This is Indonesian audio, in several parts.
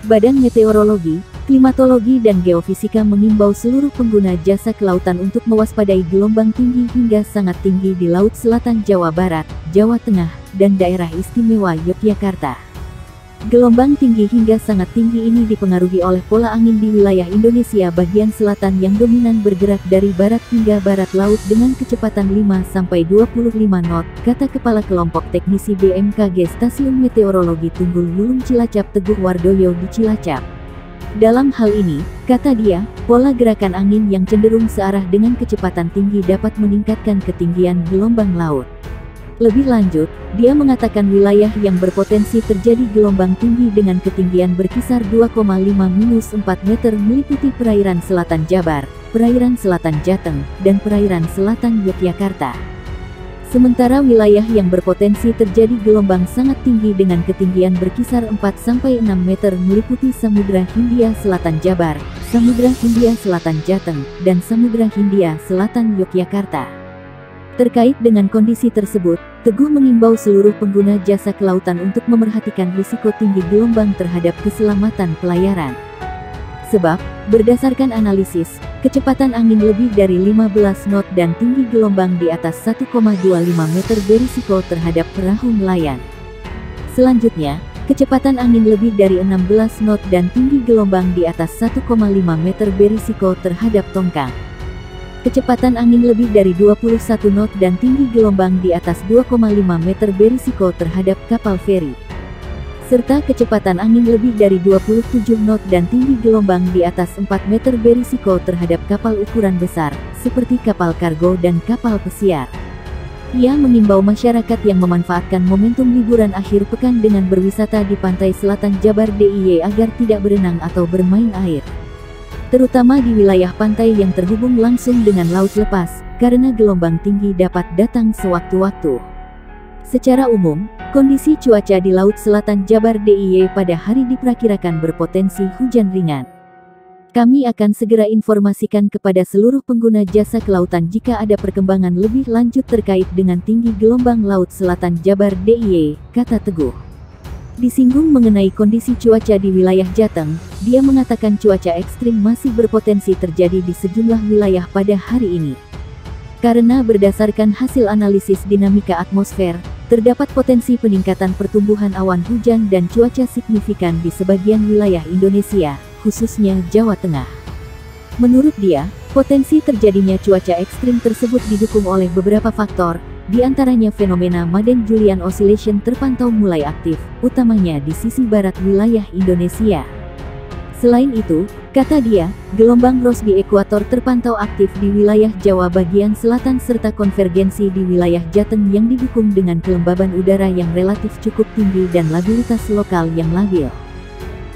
Badan Meteorologi, Klimatologi dan Geofisika mengimbau seluruh pengguna jasa kelautan untuk mewaspadai gelombang tinggi hingga sangat tinggi di Laut Selatan Jawa Barat, Jawa Tengah, dan Daerah Istimewa Yogyakarta. Gelombang tinggi hingga sangat tinggi ini dipengaruhi oleh pola angin di wilayah Indonesia bagian selatan yang dominan bergerak dari barat hingga barat laut dengan kecepatan 5-25 knot, kata Kepala Kelompok Teknisi BMKG Stasiun Meteorologi Tunggul Wulung Cilacap Teguh Wardoyo di Cilacap. Dalam hal ini, kata dia, pola gerakan angin yang cenderung searah dengan kecepatan tinggi dapat meningkatkan ketinggian gelombang laut. Lebih lanjut, dia mengatakan wilayah yang berpotensi terjadi gelombang tinggi dengan ketinggian berkisar 2,5-4 meter meliputi perairan selatan Jabar, perairan selatan Jateng, dan perairan selatan Yogyakarta. Sementara wilayah yang berpotensi terjadi gelombang sangat tinggi dengan ketinggian berkisar 4-6 meter meliputi Samudra Hindia Selatan Jabar, Samudra Hindia Selatan Jateng, dan Samudra Hindia Selatan Yogyakarta. Terkait dengan kondisi tersebut, Teguh mengimbau seluruh pengguna jasa kelautan untuk memerhatikan risiko tinggi gelombang terhadap keselamatan pelayaran. Sebab, berdasarkan analisis, kecepatan angin lebih dari 15 knot dan tinggi gelombang di atas 1,25 meter berisiko terhadap perahu nelayan. Selanjutnya, kecepatan angin lebih dari 16 knot dan tinggi gelombang di atas 1,5 meter berisiko terhadap tongkang. Kecepatan angin lebih dari 21 knot dan tinggi gelombang di atas 2,5 meter berisiko terhadap kapal feri. Serta kecepatan angin lebih dari 27 knot dan tinggi gelombang di atas 4 meter berisiko terhadap kapal ukuran besar, seperti kapal kargo dan kapal pesiar. Ia mengimbau masyarakat yang memanfaatkan momentum liburan akhir pekan dengan berwisata di pantai selatan Jabar DIY agar tidak berenang atau bermain air. Terutama di wilayah pantai yang terhubung langsung dengan laut lepas, karena gelombang tinggi dapat datang sewaktu-waktu. Secara umum, kondisi cuaca di Laut Selatan Jabar DIY pada hari diperkirakan berpotensi hujan ringan. Kami akan segera informasikan kepada seluruh pengguna jasa kelautan jika ada perkembangan lebih lanjut terkait dengan tinggi gelombang Laut Selatan Jabar DIY, kata Teguh. Disinggung mengenai kondisi cuaca di wilayah Jateng, dia mengatakan cuaca ekstrim masih berpotensi terjadi di sejumlah wilayah pada hari ini. Karena berdasarkan hasil analisis dinamika atmosfer, terdapat potensi peningkatan pertumbuhan awan hujan dan cuaca signifikan di sebagian wilayah Indonesia, khususnya Jawa Tengah. Menurut dia, potensi terjadinya cuaca ekstrim tersebut didukung oleh beberapa faktor, di antaranya fenomena Madden-Julian Oscillation terpantau mulai aktif, utamanya di sisi barat wilayah Indonesia. Selain itu, kata dia, gelombang Rossby ekuator terpantau aktif di wilayah Jawa bagian selatan serta konvergensi di wilayah Jateng yang didukung dengan kelembaban udara yang relatif cukup tinggi dan labilitas lokal yang labil.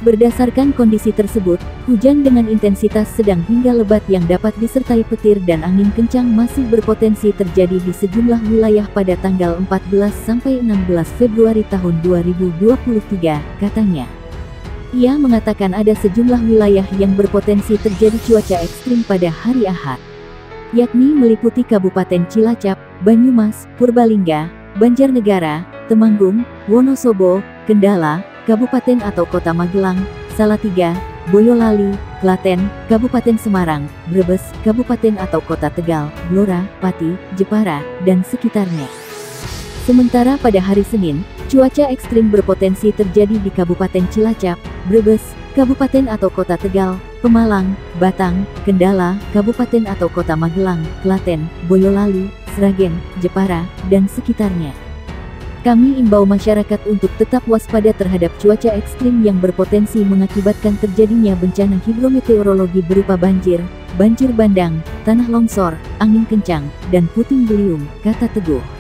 Berdasarkan kondisi tersebut, hujan dengan intensitas sedang hingga lebat yang dapat disertai petir dan angin kencang masih berpotensi terjadi di sejumlah wilayah pada tanggal 14-16 Februari tahun 2023, katanya. Ia mengatakan ada sejumlah wilayah yang berpotensi terjadi cuaca ekstrim pada hari Ahad, yakni meliputi Kabupaten Cilacap, Banyumas, Purbalingga, Banjarnegara, Temanggung, Wonosobo, Kendala, Kabupaten atau Kota Magelang, Salatiga, Boyolali, Klaten, Kabupaten Semarang, Brebes, Kabupaten atau Kota Tegal, Blora, Pati, Jepara, dan sekitarnya. Sementara pada hari Senin, cuaca ekstrim berpotensi terjadi di Kabupaten Cilacap, Brebes, Kabupaten atau Kota Tegal, Pemalang, Batang, Kendala, Kabupaten atau Kota Magelang, Klaten, Boyolali, Sragen, Jepara, dan sekitarnya. Kami imbau masyarakat untuk tetap waspada terhadap cuaca ekstrim yang berpotensi mengakibatkan terjadinya bencana hidrometeorologi berupa banjir, banjir bandang, tanah longsor, angin kencang, dan puting beliung, kata Teguh.